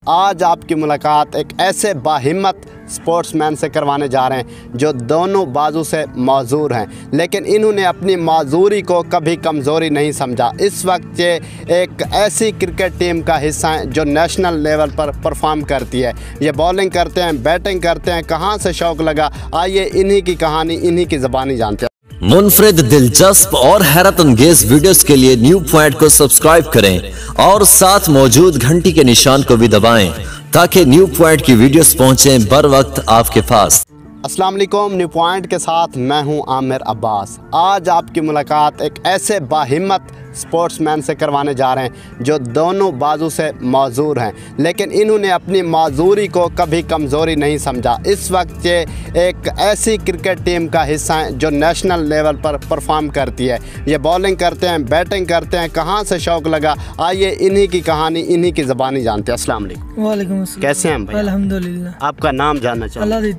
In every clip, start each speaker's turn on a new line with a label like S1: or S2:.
S1: आज आपकी मुलाकात एक ऐसे बाहिम्मत स्पोर्ट्समैन से करवाने जा रहे हैं जो दोनों बाजू से मौजूर हैं, लेकिन इन्होंने अपनी मौजूरी को कभी कमज़ोरी नहीं समझा। इस वक्त ये एक ऐसी क्रिकेट टीम का हिस्सा हैं जो नेशनल लेवल पर परफॉर्म करती है। ये बॉलिंग करते हैं, बैटिंग करते हैं, कहाँ से शौक़ लगा, आइए इन्हीं की कहानी इन्हीं की ज़बानी जानते हैं।
S2: मुनफरिद, दिलचस्प और हैरत अंगेज वीडियोस के लिए न्यू पॉइंट को सब्सक्राइब करें और साथ मौजूद घंटी के निशान को भी दबाएं ताकि न्यू पॉइंट की वीडियोस पहुंचे बर वक्त आपके पास।
S1: अस्सलाम वालेकुम, न्यू पॉइंट के साथ मैं हूं आमिर अब्बास। आज आपकी मुलाकात एक ऐसे बाहिम्मत स्पोर्ट्समैन से करवाने जा रहे हैं जो दोनों बाजू से मौजूर हैं, लेकिन इन्होंने अपनी मौजूरी को कभी कमज़ोरी नहीं समझा। इस वक्त ये एक ऐसी क्रिकेट टीम का हिस्सा हैं जो नेशनल लेवल पर परफॉर्म करती है। ये बॉलिंग करते हैं, बैटिंग करते हैं, कहाँ से शौक़ लगा, आइए इन्हीं की कहानी इन्हीं की ज़बानी जानते हैं। अस्सलाम वालेकुम।
S3: वालेकुम अस्सलाम।
S1: कैसे हैं भाई?
S3: अल्हम्दुलिल्लाह।
S1: आपका नाम जानना चाहिए।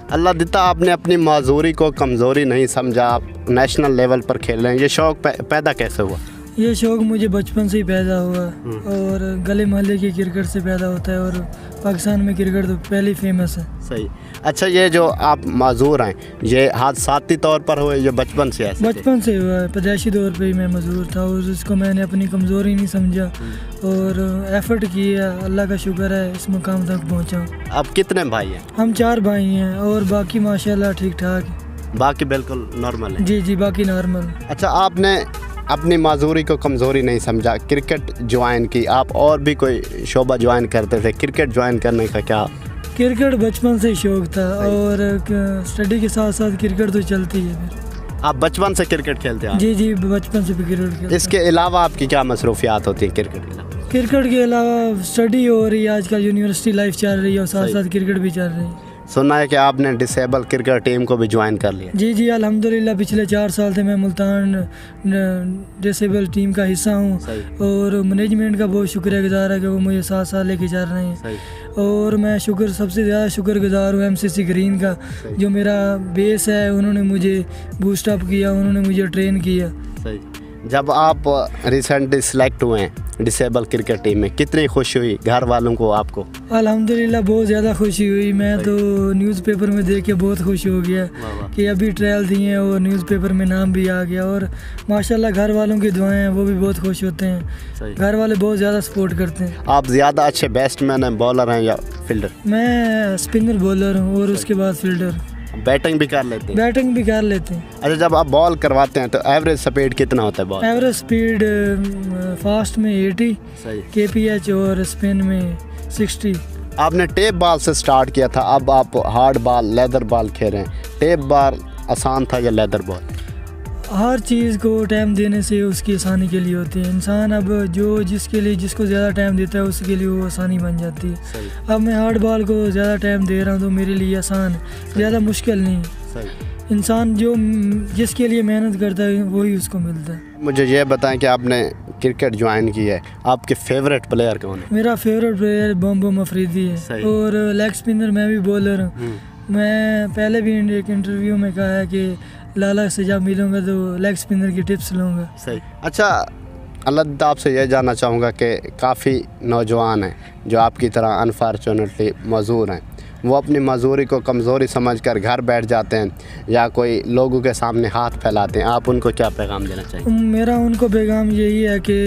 S3: अल्लाह
S1: दिता। आपने अपनी मौजूरी को कमज़ोरी नहीं समझा, आप नेशनल लेवल पर खेल रहे हैं। ये शौक़ पैदा कैसे हुआ?
S3: ये शौक़ मुझे बचपन से ही पैदा हुआ और गले मोहल्ले की क्रिकेट से पैदा होता है और पाकिस्तान में क्रिकेट तो पहले फेमस है।
S1: सही। अच्छा, ये जो आप माजूर हैं ये हादसाती तौर पर हुए, ये बचपन से ऐसे?
S3: बचपन से हुआ है, पैदाइशी तौर पे ही मैं मजबूर था और उसको मैंने अपनी कमज़ोरी नहीं समझा और एफर्ट किया। अल्लाह का शुक्र है इस मुकाम तक पहुँचा।
S1: अब कितने भाई हैं?
S3: हम 4 भाई हैं और बाकी माशाल्लाह ठीक ठाक।
S1: बाकी बिल्कुल नॉर्मल है?
S3: जी, बाकी नॉर्मल।
S1: अच्छा, आपने अपनी माजूरी को कमज़ोरी नहीं समझा, क्रिकेट ज्वाइन की। आप और भी कोई शोबा ज्वाइन करते थे, क्रिकेट ज्वाइन करने का क्या?
S3: क्रिकेट बचपन से ही शौक़ था और स्टडी के साथ साथ क्रिकेट तो चलती है। फिर
S1: आप बचपन से क्रिकेट खेलते हैं?
S3: जी, बचपन से भी क्रिकेट खेलते।
S1: इसके अलावा आपकी क्या मसरूफियात होती हैं क्रिकेट के अलावा?
S3: क्रिकेट के अलावा स्टडी हो रही है, आजकल यूनिवर्सिटी लाइफ चल रही है और साथ साथ क्रिकेट भी चल रही है।
S1: सुना है कि आपने डिसेबल क्रिकेट टीम को भी ज्वाइन कर लिया?
S3: जी, अल्हम्दुलिल्लाह। पिछले 4 साल से मैं मुल्तान डिसेबल टीम का हिस्सा हूँ और मैनेजमेंट का बहुत शुक्रगुजार है कि वो मुझे 7 साल लेके जा रहे हैं। और मैं सबसे ज़्यादा शुक्रगुजार हूँ MCC ग्रीन का, जो मेरा बेस है। उन्होंने मुझे बूस्ट अप किया, उन्होंने मुझे ट्रेन किया।
S1: सही। जब आप रिसेंटली सिलेक्ट हुए हैं डिसेबल क्रिकेट टीम में, कितनी खुशी हुई घर वालों को, आपको?
S3: अल्हम्दुलिल्लाह बहुत ज़्यादा खुशी हुई। मैं तो न्यूज़पेपर में देख के बहुत खुश हो गया कि अभी ट्रायल दिए हैं और न्यूज़पेपर में नाम भी आ गया। और माशाल्लाह घर वालों की दुआएं हैं, वो भी बहुत खुश होते हैं। घर वाले बहुत ज़्यादा सपोर्ट करते हैं। आप
S1: ज़्यादा अच्छे बैट्समैन हैं, बॉलर हैं या फील्डर?
S3: मैं स्पिनर बॉलर हूँ और उसके बाद फील्डर।
S1: बैटिंग भी कर लेते हैं?
S3: बैटिंग भी कर लेते हैं।
S1: अच्छा, जब आप बॉल करवाते हैं तो एवरेज स्पीड कितना होता है बॉल?
S3: एवरेज स्पीड फास्ट में 80 kph और स्पिन में 60।
S1: आपने टेप बॉल से स्टार्ट किया था, अब आप हार्ड बॉल, लेदर बॉल खेल रहे हैं। टेप बॉल आसान था या लेदर बॉल?
S3: हर चीज़ को टाइम देने से उसकी आसानी के लिए होती है। इंसान अब जिसको ज़्यादा टाइम देता है उसके लिए वो आसानी बन जाती है। अब मैं हार्ड बॉल को ज़्यादा टाइम दे रहा हूँ तो मेरे लिए आसान है, ज़्यादा मुश्किल नहीं। इंसान जिसके लिए मेहनत करता है वही उसको मिलता है।
S1: मुझे ये बताएं कि आपने क्रिकेट ज्वाइन की है, आपके फेवरेट प्लेयर कौन है?
S3: मेरा फेवरेट प्लेयर बॉम्बो अफरीदी है और लेग स्पिनर मैं भी बॉलर हूँ। मैं पहले भी एक इंटरव्यू में कहा है कि लाला से जब मिलूंगा तो लेग स्पिनर की टिप्स लूँगा।
S1: सही। अच्छा, अल्लाह आपसे यह जानना चाहूँगा कि काफ़ी नौजवान हैं जो आपकी तरह अनफॉर्चुनेटली मजूर हैं, वो अपनी मजूरी को कमज़ोरी समझकर घर बैठ जाते हैं या कोई लोगों के सामने हाथ फैलाते हैं। आप उनको क्या पैगाम देना चाहिए?
S3: मेरा उनको पैगाम यही है कि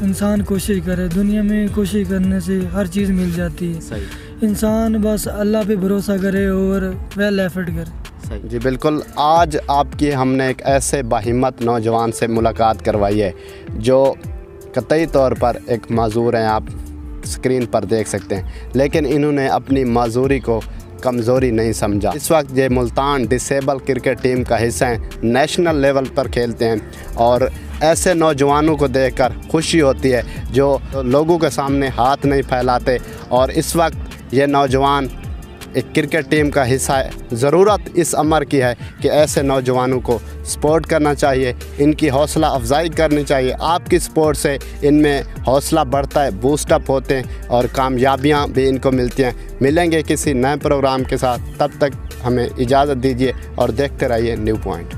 S3: इंसान कोशिश करे, दुनिया में कोशिश करने से हर चीज़ मिल जाती है।
S1: सही।
S3: इंसान बस अल्लाह पे भरोसा करे और वेल एफर्ट करे।
S1: जी बिल्कुल। आज आपकी हमने एक ऐसे बाहिम्मत नौजवान से मुलाकात करवाई है जो कतई तौर पर एक माजूर हैं, आप स्क्रीन पर देख सकते हैं, लेकिन इन्होंने अपनी माजूरी को कमज़ोरी नहीं समझा। इस वक्त ये मुल्तान डिसेबल क्रिकेट टीम का हिस्सा हैं, नेशनल लेवल पर खेलते हैं और ऐसे नौजवानों को देखकर खुशी होती है जो लोगों के सामने हाथ नहीं फैलाते। और इस वक्त ये नौजवान एक क्रिकेट टीम का हिस्सा है। ज़रूरत इस अमर की है कि ऐसे नौजवानों को सपोर्ट करना चाहिए, इनकी हौसला अफजाई करनी चाहिए। आपकी सपोर्ट से इनमें हौसला बढ़ता है, बूस्टअप होते हैं और कामयाबियां भी इनको मिलती हैं। मिलेंगे किसी नए प्रोग्राम के साथ, तब तक हमें इजाज़त दीजिए और देखते रहिए न्यू पॉइंट।